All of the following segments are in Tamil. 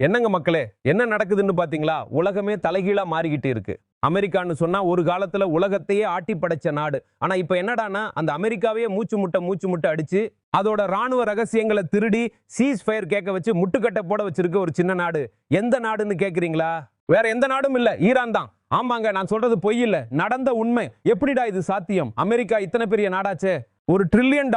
என்னங்க மக்களே, என்ன நடக்குதுன்னு பாத்தீங்களா? உலகமே தலைகீழா மாறிக்கிட்டு இருக்கு. அமெரிக்கான்னு சொன்னா ஒரு காலத்துல உலகத்தையே ஆட்டி படைச்ச நாடு. ஆனா இப்ப என்னடான்னா அந்த அமெரிக்காவையே மூச்சு முட்டை அடிச்சு அதோட ராணுவ ரகசியங்களை திருடி சீஸ் ஃபயர் கேட்க வச்சு முட்டுக்கட்டை போட வச்சிருக்க ஒரு சின்ன நாடு. எந்த நாடுன்னு கேக்குறீங்களா? வேற எந்த நாடும் இல்ல, ஈரான் தான். ஆமாங்க, நான் சொல்றது பொய் இல்ல, நடந்த உண்மை. எப்படிடா இது சாத்தியம்? அமெரிக்கா இத்தனை பெரிய நாடாச்சே, $1 trillion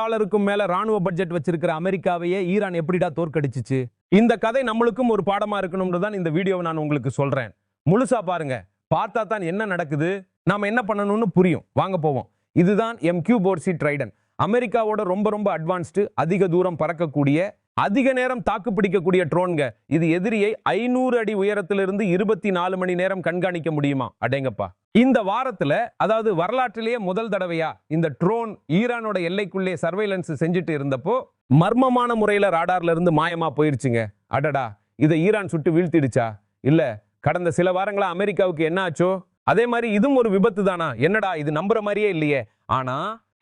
மேல ராணுவ பட்ஜெட் வச்சிருக்கிற அமெரிக்காவையே ஈரான் எப்படிடா தோற்கடிச்சிச்சு? இந்த கதை நம்மளுக்கும் ஒரு பாடமா இருக்கணும்னு தான் இந்த வீடியோவை நான் உங்களுக்கு சொல்றேன். முழுசா பாருங்க, பார்த்தா தான் என்ன நடக்குது, நாம என்ன பண்ணணும்னு புரியும். வாங்க போவோம். இதுதான் MQ-4C ட்ரைடன். அமெரிக்காவோட ரொம்ப அட்வான்ஸ்டு, அதிக தூரம் பறக்கக்கூடிய, அதிக நேரம் தாக்கு பிடிக்கக்கூடிய ட்ரோன்க. இது எதிரியை 500 அடி உயரத்திலிருந்து 24 மணி நேரம் கண்காணிக்க முடியுமா? அடேங்கப்பா. இந்த வாரத்துல, அதாவது வரலாற்றிலேயே முதல் தடவையா இந்த ட்ரோன் ஈரானோட எல்லைக்குள்ளே சர்வைலன்ஸ் செஞ்சுட்டு இருந்தப்போ மர்மமான முறையில ராடார்ல இருந்து மாயமா போயிருச்சுங்க. அடடா, இதை ஈரான் சுட்டு வீழ்த்திடுச்சா? இல்ல, கடந்த சில வாரங்களா அமெரிக்காவுக்கு என்ன ஆச்சோ அதே மாதிரி இதுவும் ஒரு விபத்து தானா? என்னடா இது, நம்புற மாதிரியே இல்லையே. ஆனா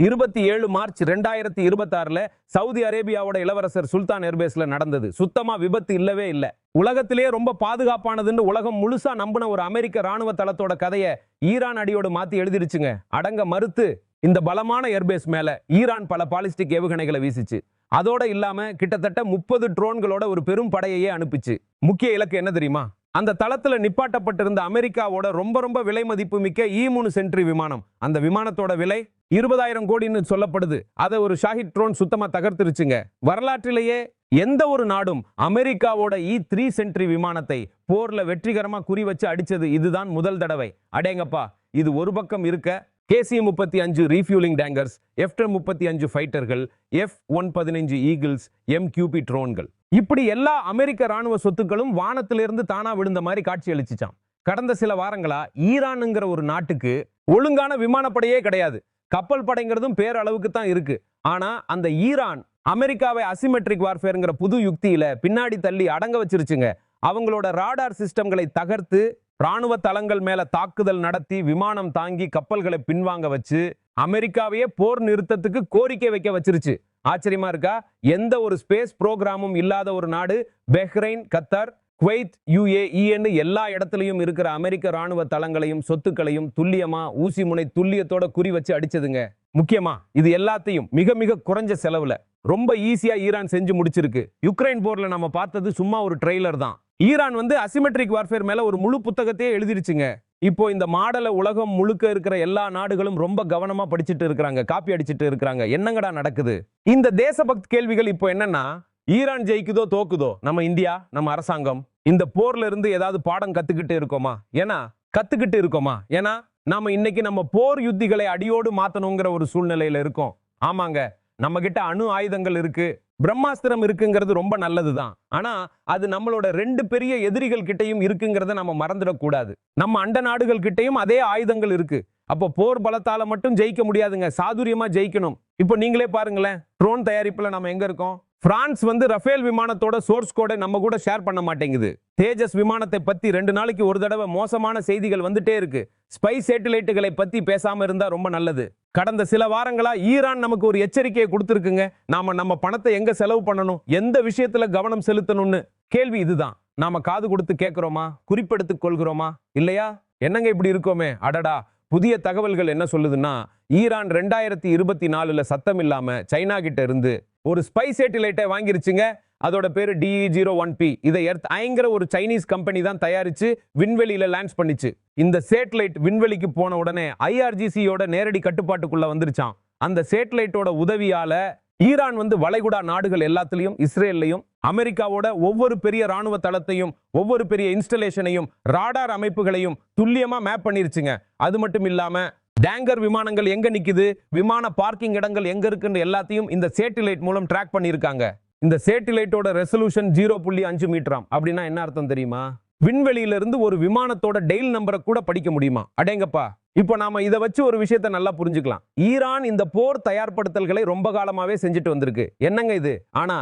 27 மார்ச் 2026 சவுதி அரேபியாவோட இளவரசர் சுல்தான் ஏர்பேஸ்ல நடந்தது. சுத்தமா விபத்து இல்லவே இல்ல. உலகத்திலேயே ரொம்ப பாதுகாப்பானதுன்னு உலகம் முழுசா நம்பின ஒரு அமெரிக்க ராணுவ தளத்தோட கதையை ஈரான் அடியோடு மாத்தி எழுதிருச்சுங்க. அடங்க மறுத்து இந்த பலமான ஏர்பேஸ் மேல ஈரான் பல பாலிஸ்டிக் ஏவுகணைகளை வீசிச்சு. அதோட இல்லாம கிட்டத்தட்ட 30 ட்ரோன்களோட ஒரு பெரும் படையையே அனுப்பிச்சு. முக்கிய இலக்கு என்ன தெரியுமா? அந்த தளத்துல நிப்பாட்டப்பட்டிருந்த அமெரிக்காவோட ரொம்ப விலை மதிப்பு மிக்க E-3 சென்ட்ரி விமானம். அந்த விமானத்தோட விலை 20,000 கோடின்னு சொல்லப்படுது. அதை ஒரு ஷாஹித் ட்ரோன் சுத்தமா தகர்த்துருச்சுங்க. வரலாற்றிலேயே எந்த ஒரு நாடும் அமெரிக்காவோட E-3 சென்ட்ரி விமானத்தை போர்ல வெற்றிகரமா குறி வச்சு அடிச்சது இதுதான் முதல் தடவை. அடேங்கப்பா. இது ஒரு பக்கம் இருக்க, KC-35 refuelling tankers, F-35 ஃபைட்டர்கள், F-115 eagles, MQP ட்ரோன்கள், இப்படி எல்லா அமெரிக்க ராணுவ சொத்துக்களும் வானத்திலிருந்து தானா விழுந்த மாதிரி காட்சி அளிச்சுச்சான். கடந்த சில வாரங்களா ஈரானுங்கிற ஒரு நாட்டுக்கு ஒழுங்கான விமானப்படையே கிடையாது. கப்பல் படைங்கிறதும் பேரளவுக்கு தான் இருக்கு. ஆனா அந்த ஈரான் அமெரிக்காவை அசிமெட்ரிக் வார்ஃபேர்ங்கிற புது யுக்தியில பின்னாடி தள்ளி அடங்க வச்சிருச்சுங்க. அவங்களோட ராடார் சிஸ்டம்களை தகர்த்து ராணுவ தளங்கள் மேல தாக்குதல் நடத்தி விமானம் தாங்கி கப்பல்களை பின்வாங்க வச்சு அமெரிக்காவையே போர் நிறுத்தத்துக்கு கோரிக்கை வைக்க வச்சிருச்சு. ஆச்சரியமா இருக்கா? எந்த ஒரு ஸ்பேஸ் புரோகிராமும் இல்லாத ஒரு நாடு பஹ்ரைன், கத்தார், குவைத், UAE எல்லா இடத்துலயும் இருக்கிற அமெரிக்க ராணுவ தளங்களையும் சொத்துக்களையும் துல்லியமா ஊசி முனை துல்லியத்தோட குறி வச்சு அடிச்சதுங்க. முக்கியமா இது எல்லாத்தையும் மிக குறைஞ்ச செலவுல ரொம்ப ஈஸியா ஈரான் செஞ்சு முடிச்சிருக்கு. யுக்ரைன் போர்ல நம்ம பார்த்தது சும்மா ஒரு ட்ரெய்லர் தான். ஈரான் அசிமெட்ரிக் வார்ஃபேர் மேல ஒரு முழு புத்தகத்தையே எழுதிருச்சுங்க. இப்போ இந்த மாடலை உலகம் முழுக்க இருக்கிற எல்லா நாடுகளும் ரொம்ப கவனமா படிச்சுட்டு இருக்காங்க, காப்பி அடிச்சிட்டு இருக்காங்க. என்னங்கடா நடக்குது? இந்த தேசபக்தி கேள்விகள் இப்போ என்னன்னா, ஈரான் ஜெயிக்குதோ தோக்குதோ, நம்ம இந்தியா, நம்ம அரசாங்கம் இந்த போர்ல இருந்து ஏதாவது பாடம் கத்துக்கிட்டு இருக்கோமா? ஏன்னா நாம இன்னைக்கு நம்ம போர் யுத்திகளை அடியோடு மாத்தணுங்கிற ஒரு சூழ்நிலையில இருக்கோம். ஆமாங்க, நம்ம கிட்ட அணு ஆயுதங்கள் இருக்கு, பிரம்மாஸ்திரம் இருக்குங்கிறது ரொம்ப நல்லதுதான். ஆனா அது நம்மளோட 2 பெரிய எதிரிகள் கிட்டையும் இருக்குங்கிறத நம்ம மறந்துடக்கூடாது. நம்ம அண்ட நாடுகள் கிட்டையும் அதே ஆயுதங்கள் இருக்கு. அப்போ போர் பலத்தால மட்டும் ஜெயிக்க முடியாதுங்க, சாதுரியமா ஜெயிக்கணும். இப்போ நீங்களே பாருங்களேன், ட்ரோன் தயாரிப்புல நம்ம எங்க இருக்கோம்? பிரான்ஸ் ரஃபேல் விமானத்தோட சோர்ஸ் கோடை நம்ம கூட ஷேர் பண்ண மாட்டேங்குது. தேஜஸ் விமானத்தை பத்தி 2 நாளைக்கு ஒரு தடவை மோசமான செய்திகள் வந்துட்டே இருக்கு. ஸ்பை சேட்டலைட்டுகளை பத்தி பேசாம இருந்தா ரொம்ப நல்லது. கடந்த சில வாரங்களா ஈரான் நமக்கு ஒரு எச்சரிக்கையை கொடுத்திருக்குங்க. நாம நம்ம பணத்தை எங்க செலவு பண்ணணும், எந்த விஷயத்துல கவனம் செலுத்தணும்னு. கேள்வி இதுதான். நாம காது கொடுத்து கேட்கிறோமா, குறிப்பெடுத்துக் கொள்கிறோமா, இல்லையா? என்னங்க இப்படி இருக்கோமே? அடடா, புதிய தகவல்கள் என்ன சொல்லுதுன்னா, ஈரான் 2024 சத்தம் இல்லாம சைனா கிட்ட இருந்து ஒரு ஸ்பை சேட்டலைட்டை வாங்கிருச்சுங்க. அதோட பேரு DE-01P. இதை எர்த்ஐங்கிற ஒரு சைனீஸ் கம்பெனி தான் தயாரிச்சு விண்வெளியில லான்ச் பண்ணிச்சு. இந்த சேட்டலைட் விண்வெளிக்கு போன உடனே IRGC-யோட நேரடி கட்டுப்பாட்டுக்குள்ள வந்துருச்சான். அந்த சேட்டலைட்டோட உதவியால ஈரான் வளைகுடா நாடுகள் எல்லாத்திலையும், இஸ்ரேல்லையும், அமெரிக்காவோட ஒவ்வொரு பெரிய ராணுவ தளத்தையும், ஒவ்வொரு பெரிய இன்ஸ்டலேஷனையும், ராடார் அமைப்புகளையும் துல்லியமா மேப் பண்ணிருச்சுங்க. அது மட்டும் இல்லாம டேங்கர் விமானங்கள் எங்க நிக்குது, விமான பார்க்கிங் இடங்கள் எங்க இருக்குன்னு எல்லாத்தையும் இந்த சேட்டலைட் மூலம் ட்ராக் பண்ணிருக்காங்க. இந்த சேட்டலைட்டோட ரெசல்யூஷன் 0.5 மீட்டராம். அப்படின்னா என்ன அர்த்தம் தெரியுமா? விண்வெளியில இருந்து ஒரு விமானத்தோட டெயில் நம்பரை கூட படிக்க முடியுமா? அடேங்கப்பா. இப்போ நாம இதை வச்சு ஒரு விஷயத்தை நல்லா புரிஞ்சுக்கலாம். ஈரான் இந்த போர் தயார்படுத்தல்களை ரொம்ப காலமாவே செஞ்சுட்டு வந்திருக்கு. என்னங்க இது? ஆனா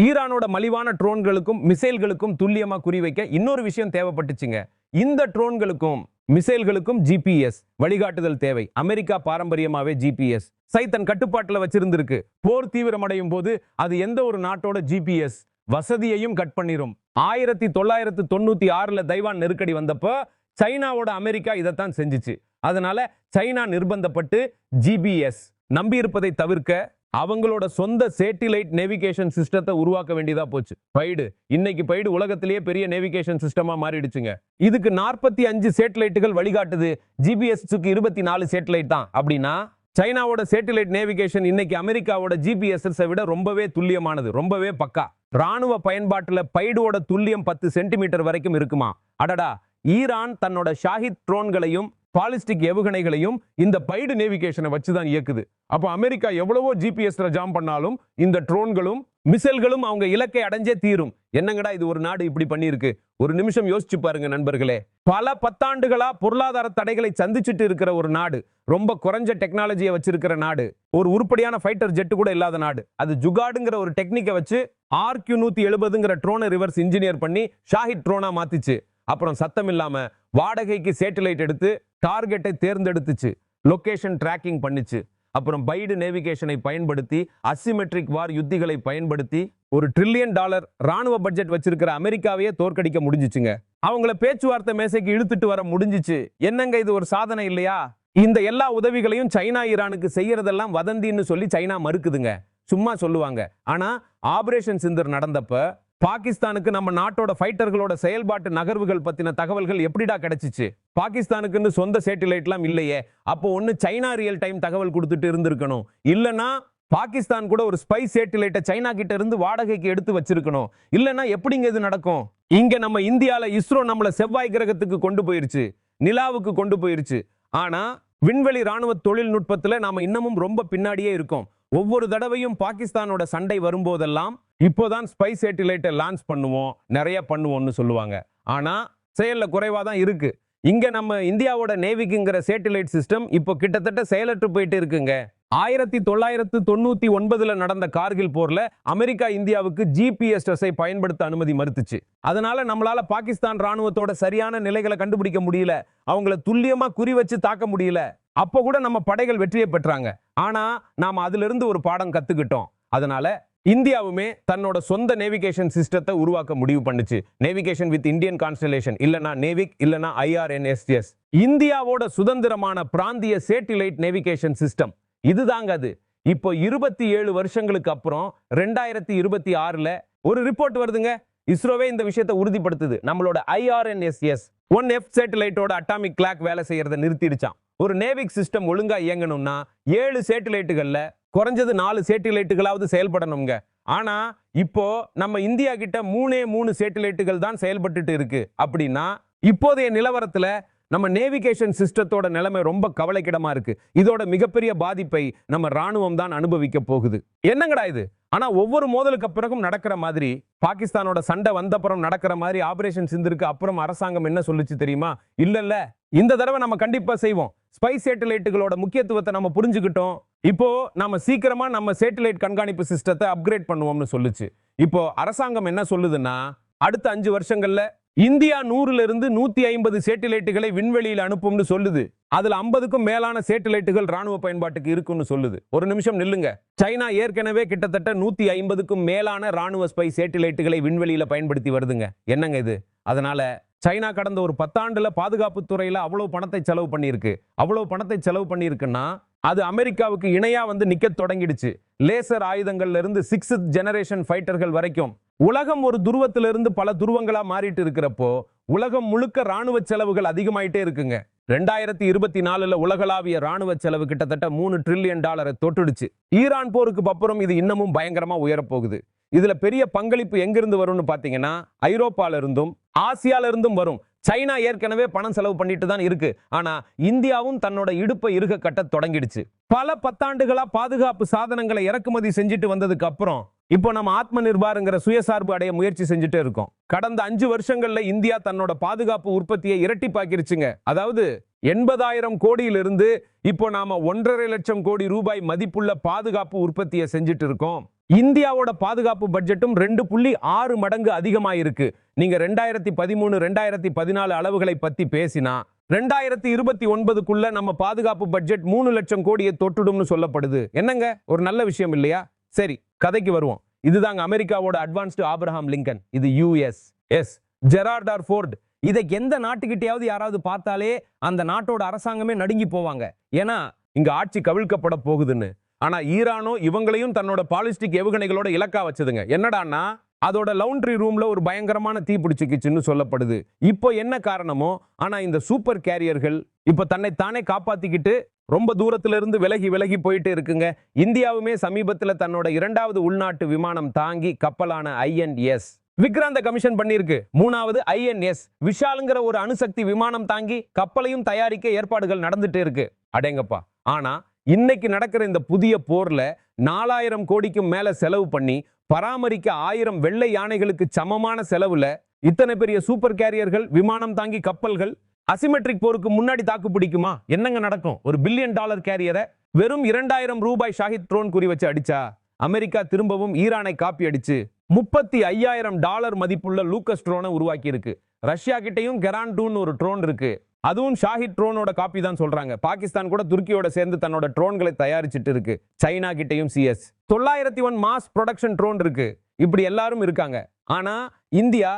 ஈரானோட மலிவான ட்ரோன்களுக்கும் மிசைல்களுக்கும் துல்லியமா குறிவைக்க இன்னொரு விஷயம் தேவைப்பட்டுச்சுங்க. இந்த ட்ரோன்களுக்கும் மிசைல்களுக்கும் GPS வழிகாட்டுதல் தேவை. அமெரிக்கா பாரம்பரியமாவே GPS தன் கட்டுப்பாட்டில் வச்சிருந்திருக்கு. போர் தீவிரமடையும் போது அது எந்த ஒரு நாட்டோட GPS வசதியையும் கட் பண்ணிரும். 1996ல தைவான் நெருக்கடி வந்தப்போ சைனாவோட அமெரிக்கா இதைத்தான் செஞ்சுச்சு. அதனால சைனா நிர்பந்தப்பட்டு ஜிபிஎஸ் நம்பி இருப்பதை தவிர்க்க அவங்களோட சொந்த சேட்டிலைட் நேவிகேஷன் சிஸ்டத்தை உருவாக்க வேண்டியதா போச்சு. பைடு இன்னைக்கு பைடு உலகத்திலேயே பெரிய நேவிகேஷன் சிஸ்டமா மாறிடுச்சுங்க. இதுக்கு 45 சேட்டலைட்டுகள் வழிகாட்டுது. ஜிபிஎஸ்க்கு 24 சேட்டலைட் தான். அப்படின்னா சைனாவோட சேட்டலைட் நேவிகேஷன் இன்னைக்கு அமெரிக்காவோட ஜிபிஎஸ் விட ரொம்பவே துல்லியமானது, ரொம்பவே பக்கா. ராணுவ பயன்பாட்டுல பைடோட துல்லியம் 10 சென்டிமீட்டர் வரைக்கும் இருக்குமா. அடடா, ஈரான் தன்னோட ஷாஹித் ட்ரோன்களையும் பாலிஸ்டிக் ஏவுகணைகளையும் இந்த பைடு நேவிகேஷனை வச்சுதான் இயக்குது. அப்போ அமெரிக்கா எவ்வளவோ ஜிபிஎஸ்ல ஜாம் பண்ணாலும் இந்த ட்ரோன்களும் மிசைல்களும் அவங்க இலக்கை அடைஞ்சே தீரும். என்னங்கடா இது ஒரு நாடு இப்படி பண்ணிருக்கு? ஒரு நிமிஷம் யோசிச்சு பாருங்க நண்பர்களே. பல பத்தாண்டுகளா பொருளாதார தடைகளை சந்திச்சுட்டு இருக்கிற ஒரு நாடு, ரொம்ப குறைஞ்ச டெக்னாலஜியை வச்சிருக்கிற நாடு, ஒரு உருப்படியான ஃபைட்டர் ஜெட் கூட இல்லாத நாடு, அது ஜுகாடுங்கிற ஒரு டெக்னிக்கை வச்சு RQ-170ங்கிற ட்ரோனை ரிவர்ஸ் இன்ஜினியர் பண்ணி ஷாஹித் ட்ரோனா மாத்திச்சு. அப்புறம் சத்தம் இல்லாம வாடகைக்கு சேட்டலைட் எடுத்து டார்கெட்டை தேர்ந்தெடுத்துச்சு, லொகேஷன் டிராக்கிங் பண்ணிச்சு. அப்புறம் பைடு நேவிகேஷனை பயன்படுத்தி அசிமெட்ரிக் வார் யுத்திகளை பயன்படுத்தி $1 ட்ரில்லியன் ராணுவ பட்ஜெட் வச்சிருக்கிற அமெரிக்காவையே தோற்கடிக்க முடிஞ்சிச்சுங்க. அவங்கள பேச்சுவார்த்தை மேசைக்கு இழுத்துட்டு வர முடிஞ்சிச்சு. என்னங்க இது ஒரு சாதனை இல்லையா? இந்த எல்லா உதவிகளையும் சைனா ஈரானுக்கு செய்யறதெல்லாம் வதந்தின்னு சொல்லி சைனா மறுக்குதுங்க. சும்மா சொல்லுவாங்க. ஆனா ஆபரேஷன் சிந்தர் நடந்தப்ப பாகிஸ்தானுக்கு நம்ம நாட்டோட ஃபைட்டர்களோட செயல்பாட்டு நகர்வுகள் பத்தின தகவல்கள் எப்படிடா கிடைச்சிச்சு? பாகிஸ்தானுக்குன்னு சொந்த சேட்டிலைட்லாம் இல்லையே. அப்போ ஒன்னு சைனா ரியல் டைம் தகவல் கொடுத்துட்டு இருந்திருக்கணும், இல்லனா பாகிஸ்தான் கூட ஒரு ஸ்பை சேட்டிலைட்டை சைனா கிட்ட இருந்து வாடகைக்கு எடுத்து வச்சிருக்கணும். இல்லனா எப்படிங்க இது நடக்கும்? இங்க நம்ம இந்தியால இஸ்ரோ நம்மள செவ்வாய் கிரகத்துக்கு கொண்டு போயிருச்சு, நிலாவுக்கு கொண்டு போயிருச்சு. ஆனா விண்வெளி ராணுவ தொழில்நுட்பத்துல நாம இன்னமும் ரொம்ப பின்னாடியே இருக்கோம். ஒவ்வொரு தடவையும் பாகிஸ்தானோட சண்டை வரும்போதெல்லாம் இப்போதான் ஸ்பை சேட்டிலைட்டை லான்ச் பண்ணுவோம், நிறைய பண்ணுவோம்னு சொல்லுவாங்க. ஆனா செயல்ல குறைவா தான் இருக்கு. இங்க நம்ம இந்தியாவோட நேவிக்குங்கிற சேட்டிலைட் சிஸ்டம் இப்போ கிட்டத்தட்ட செயலற்று போயிட்டு இருக்குங்க. 1999ல நடந்த கார்கில் போர்ல அமெரிக்கா இந்தியாவுக்கு ஜிபிஎஸ்ஐ பயன்படுத்த அனுமதி மறுத்துச்சு. அதனால நம்மளால பாகிஸ்தான் ராணுவத்தோட சரியான நிலைகளை கண்டுபிடிக்க முடியல, அவங்கள துல்லியமா குறி வச்சு தாக்க முடியல. அப்ப கூட நம்ம படைகள் வெற்றியை பெற்றாங்க. ஆனா நாம அதுல இருந்து ஒரு பாடம் கத்துக்கிட்டோம். அதனால இந்தியாவுமே தன்னோட சொந்த நேவிகேஷன் சிஸ்டத்தை உருவாக்க முடிவு பண்ணுச்சு. நேவிகேஷன் வித் இந்தியன் கான்ஸ்டலேஷன், இல்லனா நேவிக், இல்லனா IRNSS. இந்தியாவோட சுதந்திரமான பிராந்திய சேட்டிலைட் நேவிகேஷன் சிஸ்டம் இதுதாங்க அது. இப்போ 27 வருஷங்களுக்கு அப்புறம் 2026ல ஒரு ரிப்போர்ட் வருதுங்க. இஸ்ரோவே இந்த விஷயத்தை உறுதிப்படுத்துது. நம்மளோட IRNSS 1F சேட்டிலைட்டோட அட்டாமிக் கிளாக் வேலை செய்யறதை நிறுத்திடுச்சான். ஒரு நேவிக் சிஸ்டம் ஒழுங்கா இயங்கணும்னா 7 சேட்டிலைட்டுகள்ல குறைஞ்சது 4 சேட்டிலைட்டுகளாவது செயல்படணுங்க. ஆனா இப்போ நம்ம இந்தியா கிட்ட 3 சேட்டிலைட்டுகள் தான் செயல்பட்டு இருக்கு. அப்படின்னா இப்போதைய நிலவரத்துல நம்ம நேவிகேஷன் சிஸ்டத்தோட நிலைமை ரொம்ப கவலைக்கிடமா இருக்கு. இதோட மிகப்பெரிய பாதிப்பை நம்ம ராணுவம் தான் அனுபவிக்க போகுது. என்னங்கடா இது? ஆனா ஒவ்வொரு மோதலுக்கு பிறகும் நடக்கிற மாதிரி, பாகிஸ்தானோட சண்டை வந்தப்புறம் நடக்கிற மாதிரி ஆபரேஷன் சிந்தருக்கு அப்புறம் அரசாங்கம் என்ன சொல்லுச்சு தெரியுமா? இல்ல இந்த தடவை நம்ம கண்டிப்பா செய்வோம். ஸ்பை சேட்டலைட்டுகளோட முக்கியத்துவத்தை நம்ம புரிஞ்சுக்கிட்டோம். இப்போ நாம சீக்கிரமா நம்ம சேட்டலைட் கண்காணிப்பு சிஸ்டத்தை அப்கிரேட் பண்ணுவோம்னு சொல்லுச்சு. இப்போ அரசாங்கம் என்ன சொல்லுதுன்னா, அடுத்த 5 வருஷங்கள்ல இந்தியா 100ல இருந்து 150 சேட்டிலைட்டுகளை விண்வெளியில் அனுப்பும்னு சொல்லுது. அதுல 50க்கும் மேலான சேட்டிலைட்டுகள் ராணுவ பயன்பாட்டுக்கு இருக்குன்னு சொல்லுது. ஒரு நிமிஷம் நில்லுங்க. சைனா ஏற்கனவே கிட்டத்தட்ட 150க்கும் மேலான ராணுவ ஸ்பை சேட்டிலைட்டுகளை விண்வெளியில பயன்படுத்தி வருதுங்க. என்னங்க இது? அதனால சைனா கடந்த ஒரு 10 ஆண்டுல பாதுகாப்பு துறையில அவ்வளவு பணத்தை செலவு பண்ணியிருக்கு. அவ்வளவு பணத்தை செலவு பண்ணியிருக்குன்னா அது அமெரிக்காவுக்கு இணையா வந்து நிக்க தொடங்கிடுச்சு. லேசர் ஆயுதங்கள்ல இருந்து 6th ஜெனரேஷன் ஃபைட்டர்கள் வரைக்கும் உலகம் ஒரு துருவத்திலிருந்து பல துருவங்களா மாறிட்டு இருக்கிறப்போ உலகம் முழுக்க ராணுவ செலவுகள் அதிகமாயிட்டே இருக்குங்க. 2024ல உலகளாவிய ராணுவ செலவு கிட்டத்தட்ட $3 ட்ரில்லியன் தொட்டுடுச்சு. ஈரான் போருக்கு அப்புறம் இது இன்னமும் பயங்கரமா உயரப்போகுது. இதுல பெரிய பங்களிப்பு எங்கிருந்து வரும்னு பாத்தீங்கன்னா ஐரோப்பால இருந்தும் ஆசியால இருந்தும் வரும். சைனா ஏற்கனவே பணம் செலவு பண்ணிட்டு தான் இருக்கு. ஆனா இந்தியாவும் தன்னோட இடுப்பை இறுக கட்ட தொடங்கிடுச்சு. பல 10 ஆண்டுகளா பாதுகாப்பு சாதனங்களை இறக்குமதி செஞ்சுட்டு வந்ததுக்கு அப்புறம் இப்போ நம்ம ஆத்ம நிர்பாருங்கிற சுயசார்பு அடைய முயற்சி செஞ்சுட்டே இருக்கோம். கடந்த 5 வருஷங்கள்ல இந்தியா தன்னோட பாதுகாப்பு உற்பத்தியை இரட்டிப்பாக்கிருச்சுங்க. அதாவது 80,000 கோடியிலிருந்து இப்போ நாம 1.5 லட்சம் கோடி ரூபாய் மதிப்புள்ள பாதுகாப்பு உற்பத்தியை செஞ்சுட்டு இருக்கோம். இந்தியாவோட பாதுகாப்பு பட்ஜெட்டும் 2.6 மடங்கு அதிகமாயிருக்கு. நீங்க 2013 2014 அளவுகளை பத்தி பேசினா 2029க்குள்ள நம்ம பாதுகாப்பு பட்ஜெட் 3 லட்சம் கோடியை தொட்டுடும்னு சொல்லப்படுது. என்னங்க ஒரு நல்ல விஷயம் இல்லையா? சரி, கதைக்கு வருவோம். இதுதாங்க அமெரிக்காவோட அட்வான்ஸ்டு ஆபிரகாம் லிங்கன். இது US. Yes, Gerald R Ford. இதை எந்த நாட்டுக்கிட்டையாவது யாராவது பார்த்தாலே அந்த நாட்டோட அரசாங்கமே நடுங்கி போவாங்க. ஏன்னா இங்க ஆட்சி கவிழ்க்கப்பட போகுதுன்னு. ஆனா ஈரானோ இவங்களையும் தன்னோட பாலிஸ்டிக் ஏவுகணைகளோட இலக்கா வச்சதுங்க. என்னடான்னா அதோட லவுண்டரி ரூம்ல ஒரு பயங்கரமான தீ பிடிச்சிக்கிச்சுன்னு சொல்லப்படுது. இப்போ என்ன காரணமோ, ஆனா இந்த சூப்பர் கேரியர்கள் இப்ப தன்னை தானே காப்பாத்திக்கிட்டு ரொம்ப தூரத்துல இருந்து விலகி விலகி போயிட்டு இருக்குங்க. இந்தியாவுமே சமீபத்தில் தன்னோட 2வது உள்நாட்டு விமானம் தாங்கி கப்பலான INS விக்ராந்த கமிஷன் பண்ணிருக்கு. 3வது INS விஷாலுங்கிற ஒரு அணுசக்தி விமானம் தாங்கி கப்பலையும் தயாரிக்க ஏற்பாடுகள் நடந்துட்டு இருக்கு. அடேங்கப்பா. ஆனா இன்னைக்கு நடக்கிற இந்த புதிய போர்ல 4000 கோடிக்கும் மேல செலவு பண்ணி பராமரிக்க 1000 வெள்ளை யானைகளுக்கு சமமான செலவுல இத்தனை பெரிய சூப்பர் கேரியர்கள், விமானம் தாங்கி கப்பல்கள் அசிமெட்ரிக் போருக்கு முன்னாடி தாக்கு பிடிக்குமா? என்னங்க நடக்கும்? ஒரு $1 பில்லியன் கேரியரை வெறும் 2000 ரூபாய் ஷாஹித் ட்ரோன் குறி வச்சு அடிச்சா அமெரிக்கா திரும்பவும் ஈரானை காப்பி அடிச்சு $35,000 மதிப்புள்ள லூக்கஸ் ட்ரோனை உருவாக்கி இருக்கு. ரஷ்யா கிட்டையும் கெரான் 2 ஒரு ட்ரோன் இருக்கு. அதுவும் ஷாஹித் ட்ரோனோட காப்பி தான் சொல்றாங்க. பாகிஸ்தான் கூட துருக்கியோட சேர்ந்து தன்னோட ட்ரோன்களை தயாரிச்சிட்டு இருக்கு. சைனா கிட்டையும் CS 901 மாஸ் ப்ரொடக்ஷன் ட்ரோன் இருக்கு. இப்படி எல்லாரும் இருக்காங்க. ஆனா இந்தியா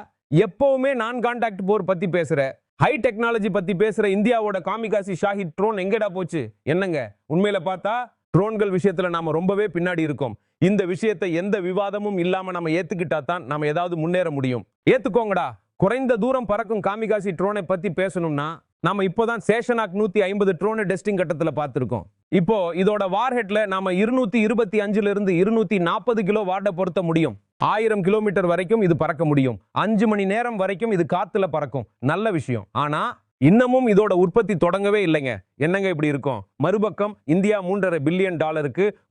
எப்பவுமே நான் கான்டாக்ட் போர் பத்தி பேசுற, ஹை டெக்னாலஜி பத்தி பேசுற இந்தியாவோட காமிகாசி ஷாஹித் ட்ரோன் எங்கடா போச்சு? என்னங்க உண்மையில பார்த்தா ட்ரோன்கள் விஷயத்துல நாம ரொம்பவே பின்னாடி இருக்கோம். இந்த விஷயத்தை எந்த விவாதமும் இல்லாம நம்ம ஏத்துக்கிட்டா தான் நாம ஏதாவது முன்னேற முடியும். ஏத்துக்கோங்கடா. குறைந்த தூரம் பறக்கும் காமிகாசி ட்ரோனை பத்தி பேசணும்னா நாம இப்போதான் சேஷனாக் 150 ட்ரோனை டெஸ்டிங் கட்டத்துல பார்த்திருக்கோம். இப்போ இதோட வார்ஹெட்ல நாம 225 இருந்து 240 கிலோ வாட்டை பொருத்த முடியும். 1000 கிலோமீட்டர் வரைக்கும் இது பறக்க முடியும். 5 மணி நேரம் வரைக்கும் இது காத்துல பறக்கும். நல்ல விஷயம். ஆனா இன்னமும் இதோட உற்பத்தி தொடங்கவே இல்லைங்க. என்னங்க இப்படி இருக்கும்? மறுபக்கம் இந்தியா $3.5 பில்லியன்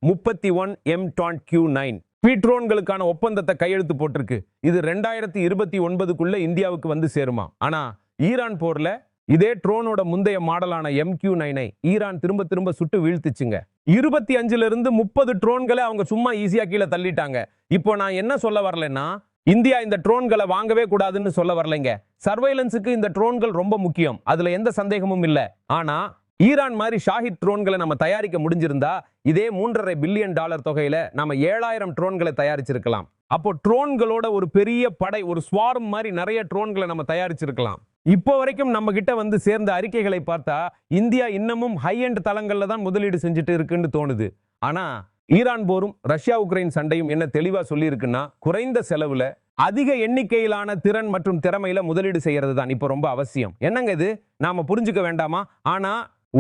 31 M2Q9 ட்ரோன்களுக்கான ஒப்பந்தத்தை கையெழுத்து போட்டிருக்கு. இது 2029க்குள்ள இந்தியாவுக்கு வந்து சேருமா? ஆனா ஈரான் போர்ல இதே ட்ரோனோட முந்தைய மாடலான MQ9ஐ ஈரான் திரும்ப திரும்ப சுட்டு வீழ்த்துச்சுங்க. 25 இருந்து 30 ட்ரோன்களை அவங்க சும்மா ஈஸியா கீழே தள்ளிட்டாங்க. இப்போ நான் என்ன சொல்ல வரலன்னா, இந்தியா இந்த ட்ரோன்களை வாங்கவே கூடாதுன்னு சொல்ல வரலைங்க. சர்வைலன்ஸுக்கு இந்த ட்ரோன்கள் ரொம்ப முக்கியம். அதுல எந்த சந்தேகமும் இல்ல. ஆனா ஈரான் மாதிரி ஷாஹித் ட்ரோன்களை நம்ம தயாரிக்க முடிஞ்சிருந்தா இதே $3.5 பில்லியன் தொகையில நம்ம 7000 ட்ரோன்களை தயாரிச்சிருக்கலாம். அப்போ ட்ரோன்களோட ஒரு பெரிய படை, ஒரு ஸ்வார்ம் மாதிரி நிறைய ட்ரோன்களை நம்ம தயாரிச்சிருக்கலாம். இப்போ வரைக்கும் நம்ம கிட்ட வந்து சேர்ந்த அறிக்கைகளை பார்த்தா இந்தியா இன்னமும் ஹை எண்ட் தளங்கள்ல தான் முதலீடு செஞ்சுட்டு இருக்குன்னு தோணுது. ஆனா ஈரான் போரும் ரஷ்யா உக்ரைன் சண்டையும் என்ன தெளிவா சொல்லி இருக்குன்னா, குறைந்த செலவுல அதிக எண்ணிக்கையிலான திறன் மற்றும் திறமையில முதலீடு செய்யறது தான் இப்போ ரொம்ப அவசியம். என்னங்க இது நாம புரிஞ்சுக்க வேண்டாமா? ஆனா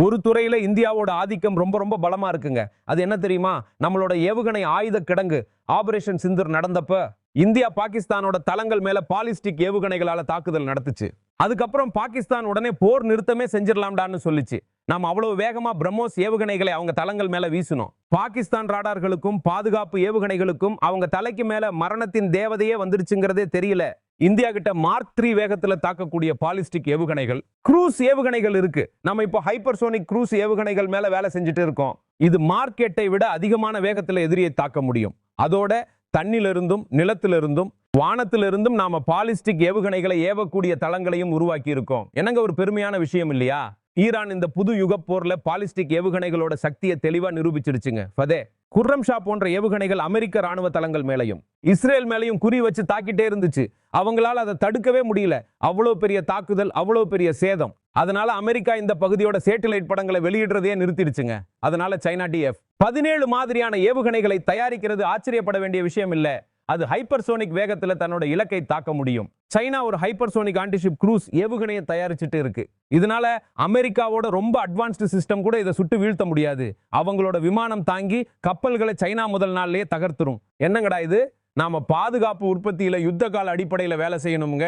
ஒரு துறையில இந்தியாவோட ஆதிக்கம் ரொம்ப ரொம்ப பலமா இருக்குங்க. அது என்ன தெரியுமா? நம்மளோட ஏவுகணை ஆயுத கிடங்கு ஆபரேஷன் சிந்தூர் நடந்தப்ப இந்தியா பாகிஸ்தானோட தளங்கள் மேல பாலிஸ்டிக் ஏவுகணைகளால தாக்குதல் நடத்துச்சு. அதுக்கப்புறம் பாகிஸ்தான் உடனே போர் நிறுத்தமே செஞ்சிடலாம்டான்னு சொல்லிச்சு. நாம் அவ்வளவு வேகமா பிரம்மோஸ் ஏவுகணைகளை அவங்க தளங்கள் மேல வீசணும். பாகிஸ்தான் ராடார்களுக்கும் பாதுகாப்பு ஏவுகணைகளுக்கும் அவங்க தலைக்கு மேல மரணத்தின் தேவதையே வந்துருச்சுங்கிறதே தெரியல. இந்தியா கிட்ட Mark 3 வேகத்துல தாக்கக்கூடிய பாலிஸ்டிக் ஏவுகணைகள், க்ரூஸ் ஏவுகணைகள் இருக்கு. நம்ம இப்போ ஹைப்பர்சோனிக் க்ரூஸ் ஏவுகணைகள் மேல வேலை செஞ்சுட்டு இருக்கோம். இது Mark 8ஐ விட அதிகமான வேகத்துல எதிரியை தாக்க முடியும். அதோட தண்ணிலிருந்தும் நிலத்திலிருந்தும் வானத்திலிருந்தும் நாம பாலிஸ்டிக் ஏவுகணைகளை ஏவக்கூடிய தளங்களையும் உருவாக்கி இருக்கோம். என்னங்க ஒரு பெருமையான விஷயம் இல்லையா? ஈரான் இந்த புது யுக போர்ல பாலிஸ்டிக் ஏவுகணைகளோட சக்தியை தெளிவா நிரூபிச்சிருச்சுங்க. ஃபதே குர்ரம் ஷா போன்ற ஏவுகணைகள் அமெரிக்க ராணுவ தளங்கள் மேலையும் இஸ்ரேல் மேலையும் குறி வச்சு தாக்கிட்டே இருந்துச்சு. அவங்களால அதை தடுக்கவே முடியல. அவ்வளவு பெரிய தாக்குதல், அவ்வளவு பெரிய சேதம். அதனால அமெரிக்கா இந்த பகுதியோட சேட்டலைட் படங்களை வெளியிடுறதே நிறுத்திடுச்சுங்க. அதனால சைனா DF 17 மாதிரியான ஏவுகணைகளை தயாரிக்கிறது ஆச்சரியப்பட வேண்டிய விஷயம் இல்ல. அது ஹைப்பர்சோனிக் வேகத்துல தன்னோட இலக்கை தாக்க முடியும். சைனா ஒரு ஹைப்பர்சோனிக் ஆன்டிஷிப் க்ரூஸ் ஏவுகணையை தயாரிச்சுட்டு இருக்கு. இதனால அமெரிக்காவோட ரொம்ப அட்வான்ஸ்டு சிஸ்டம் கூட இதை சுட்டு வீழ்த்த முடியாது. அவங்களோட விமானம் தாங்கி கப்பல்களை சைனா முதல் நாள்லயே தகர்த்துரும். என்னங்கடா இது? நாம பாதுகாப்பு உற்பத்தியில யுத்த கால அடிப்படையில வேலை செய்யணுங்க.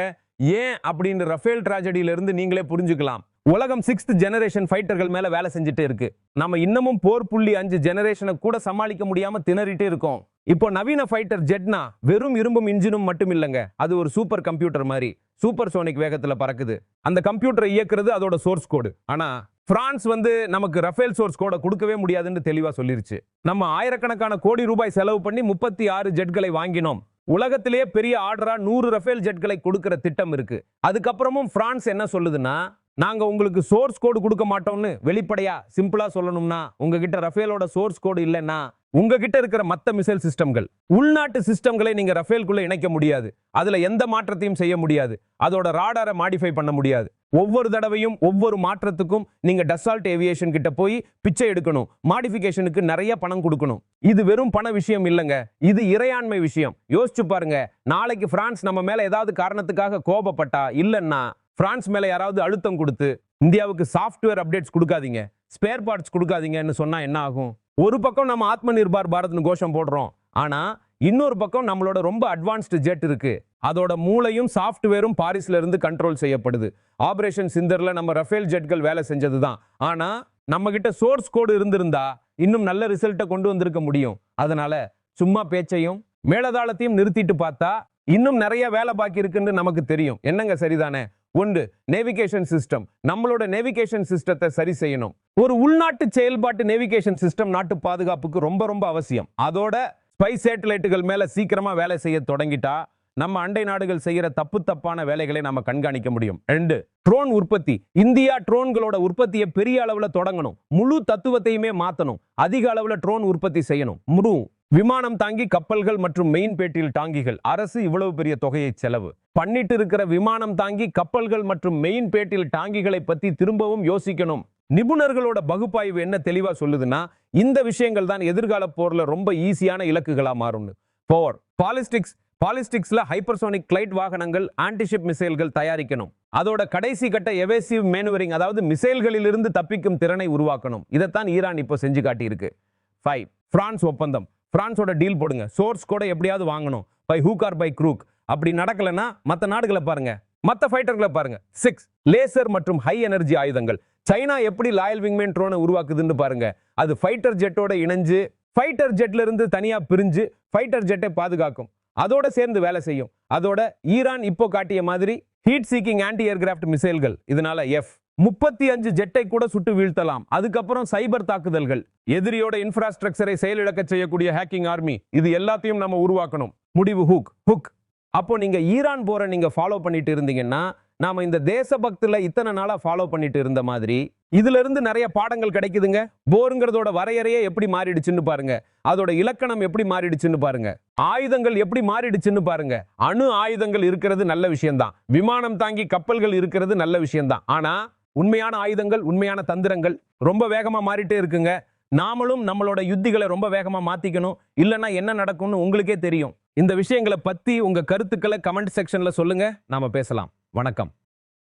ஏன் அப்படின்னு ரஃபேல் டிராஜடியில இருந்து நீங்களே புரிஞ்சுக்கலாம். உலகம் 6th ஜெனரேஷன் ஃபைட்டர்கள் மேல வேலை செஞ்சுட்டு இருக்கு. நம்ம இன்னமும் 4.5 ஜெனரேஷனை கூட சமாளிக்க முடியாம திணறிட்டு இருக்கோம். இப்போ நவீன ஃபைட்டர் ஜெட்னா வெறும் இரும்பும் இன்ஜினும் மட்டும் இல்லங்க. அது ஒரு சூப்பர் கம்ப்யூட்டர் மாதிரி சூப்பர் சோனிக் வேகத்துல பறக்குது. அந்த கம்ப்யூட்டரை இயக்குறது அதோட சோர்ஸ் கோடு. ஆனா பிரான்ஸ் நமக்கு ரஃபேல் சோர்ஸ் கோட கொடுக்கவே முடியாதுன்னு தெளிவா சொல்லிருச்சு. நம்ம ஆயிரக்கணக்கான கோடி ரூபாய் செலவு பண்ணி 36 ஜெட்களை வாங்கினோம். உலகத்திலேயே பெரிய ஆர்டரா 100 ரஃபேல் ஜெட்களை கொடுக்கிற திட்டம் இருக்கு. அதுக்கப்புறமும் பிரான்ஸ் என்ன சொல்லுதுன்னா, நாங்க உங்களுக்கு சோர்ஸ் கோடு கொடுக்க மாட்டோம்னு வெளிப்படையா சிம்பிளா சொல்லணும்னா, உங்ககிட்ட ரஃபேலோட சோர்ஸ் கோடு இல்லைன்னா உங்ககிட்ட இருக்கிற மத்த மிசைல் சிஸ்டம்கள். உள்நாட்டு சிஸ்டம்களை நீங்க ரஃபேல்குள்ள இணைக்க முடியாது. அதுல எந்த மாற்றத்தையும் செய்ய முடியாது. அதோட ராடாரை மாடிஃபை பண்ண முடியாது. ஒவ்வொரு தடவையும் ஒவ்வொரு மாற்றத்துக்கும் நீங்க டசால்ட் ஏவியேஷன் கிட்ட போய் பிச்சை எடுக்கணும். மாடிஃபிகேஷனுக்கு நிறைய பணம் கொடுக்கணும். இது வெறும் பண விஷயம் இல்லைங்க, இது இறையாண்மை விஷயம். யோசிச்சு பாருங்க, நாளைக்கு பிரான்ஸ் நம்ம மேல ஏதாவது காரணத்துக்காக கோபப்பட்டா, இல்லைன்னா பிரான்ஸ் மேல யாராவது அழுத்தம் கொடுத்து இந்தியாவுக்கு சாஃப்ட்வேர் அப்டேட்ஸ் கொடுக்காதீங்க, ஸ்பேர் பார்ட்ஸ் கொடுக்காதீங்கன்னு சொன்னா என்ன ஆகும்? ஒரு பக்கம் நம்ம ஆத்ம நிர்பார் பாரத்னு கோஷம் போடுறோம், ஆனா இன்னொரு பக்கம் நம்மளோட ரொம்ப அட்வான்ஸ்டு ஜெட் இருக்கு. அதோட மூளையும் சாஃப்ட்வேரும் பாரிஸ்ல இருந்து கண்ட்ரோல் செய்யப்படுது. ஆபரேஷன் சிந்தர்ல நம்ம ரஃபேல் ஜெட்கள் வேலை செஞ்சதுதான். ஆனா நம்ம கிட்ட சோர்ஸ் கோடு இருந்திருந்தா இன்னும் நல்ல ரிசல்ட்டை கொண்டு வந்திருக்க முடியும். அதனால சும்மா பேச்சையும் மேலதாளத்தையும் நிறுத்திட்டு பார்த்தா இன்னும் நிறைய வேலை பாக்கி இருக்குன்னு நமக்கு தெரியும். என்னங்க சரிதானே? ஒன்று, நேவிகேஷன் சிஸ்டம். நம்மளோட நேவிகேஷன் சிஸ்டத்தை சரி செய்யணும். ஒரு உள்நாட்டு செயல்பாட்டு நேவிகேஷன் சிஸ்டம் நாட்டு பாதுகாப்புக்கு ரொம்ப ரொம்ப அவசியம். அதோட ஸ்பை சேட்டலைட்டுகள் மேல சீக்கிரமா வேலை செய்ய தொடங்கிட்டா நம்ம அண்டை நாடுகள் செய்யற தப்பான வேலைகளை நம்ம கண்காணிக்க முடியும். 2, ட்ரோன் உற்பத்தி. இந்தியா ட்ரோன்களோட உற்பத்தியை பெரிய அளவுல தொடங்கணும். முழு தத்துவத்தையுமே மாத்தணும். அதிக அளவுல ட்ரோன் உற்பத்தி செய்யணும். விமானம் தாங்கி கப்பல்கள் மற்றும் மெயின் பேட்டில் டாங்கிகள். அரசு இவ்வளவு பெரிய தொகையை செலவு பண்ணிட்டு இருக்கிற விமானம் தாங்கி கப்பல்கள் மற்றும் மெயின் பேட்டில் டாங்கிகளை பத்தி திரும்பவும் யோசிக்கணும். நிபுணர்களோட பகுப்பாய்வு என்ன தெளிவா சொல்லுதுன்னா, இந்த விஷயங்கள் தான் எதிர்கால போர்ல ரொம்ப ஈஸியான இலக்குகளா மாறும். பாலிஸ்டிக்ஸ்ல ஹைப்பர்சோனிக் கிளைட் வாகனங்கள், ஆன்டிஷிப் மிசைல்கள் தயாரிக்கணும். அதோட கடைசி கட்ட எவேசிவ் மேனுவரிங், அதாவது மிசைல்களிலிருந்து தப்பிக்கும் திறனை உருவாக்கணும். இதைத்தான் ஈரான் இப்போ செஞ்சு காட்டியிருக்கு. 5, பிரான்ஸ் ஒப்பந்தம். பிரான்ஸோட டீல் போடுங்க. சோர்ஸ் கூட எப்படியாவது வாங்கணும், by hook or by crook. அப்படி நடக்கலன்னா மற்ற நாடுகளை பாருங்க, மற்ற ஃபைட்டர்களை பாருங்க. 6, லேசர் மற்றும் ஹை எனர்ஜி ஆயுதங்கள். சைனா எப்படி லாயல் விங்மேன் ட்ரோனை உருவாக்குதுன்னு பாருங்க. அது ஃபைட்டர் ஜெட்டோட இணைஞ்சு ஃபைட்டர் ஜெட்ல இருந்து தனியா பிரிஞ்சு ஃபைட்டர் ஜெட்டை பாதுகாக்கும். அதோட சேர்ந்து வேலை செய்யும். அதோட ஈரான் இப்போ காட்டிய மாதிரி ஹீட் சீக்கிங் ஆன்டி ஏர்கிராஃப்ட் மிசைல்கள். இதனால F-35 ஜெட்டை கூட சுட்டு வீழ்த்தலாம். அதுக்கப்புறம் சைபர் தாக்குதல்கள், எதிரியோட இன்ஃப்ராஸ்ட்ரக்சரை செயலிழக்க செய்யக்கூடிய ஹேக்கிங் ஆர்மி, இது எல்லாத்தையும் நம்ம உருவாக்கணும். முடிவு ஹுக். அப்போ நீங்க ஈரான் போற நீங்க ஃபாலோ பண்ணிட்டு இருந்தீங்கன்னா, நாம இந்த தேசபக்தில இத்தனை நாளா ஃபாலோ பண்ணிட்டு இருந்த மாதிரி இதுல இருந்து நிறைய பாடங்கள் கிடைக்குதுங்க. போருங்கிறதோட வரையறையே எப்படி மாறிடுச்சுன்னு பாருங்க. அதோட இலக்கணம் எப்படி மாறிடுச்சுன்னு பாருங்க. ஆயுதங்கள் எப்படி மாறிடுச்சுன்னு பாருங்க. அணு ஆயுதங்கள் இருக்கிறது நல்ல விஷயம்தான். விமானம் தாங்கி கப்பல்கள் இருக்கிறது நல்ல விஷயம்தான். ஆனா உண்மையான ஆயுதங்கள், உண்மையான தந்திரங்கள் ரொம்ப வேகமா மாறிட்டே இருக்குங்க. நாமளும் நம்மளோட யுத்திகளை ரொம்ப வேகமா மாத்திக்கணும். இல்லைன்னா என்ன நடக்கும்னு உங்களுக்கே தெரியும். இந்த விஷயங்களை பத்தி உங்க கருத்துக்களை கமெண்ட் செக்ஷன்ல சொல்லுங்க, நாம பேசலாம். வணக்கம்.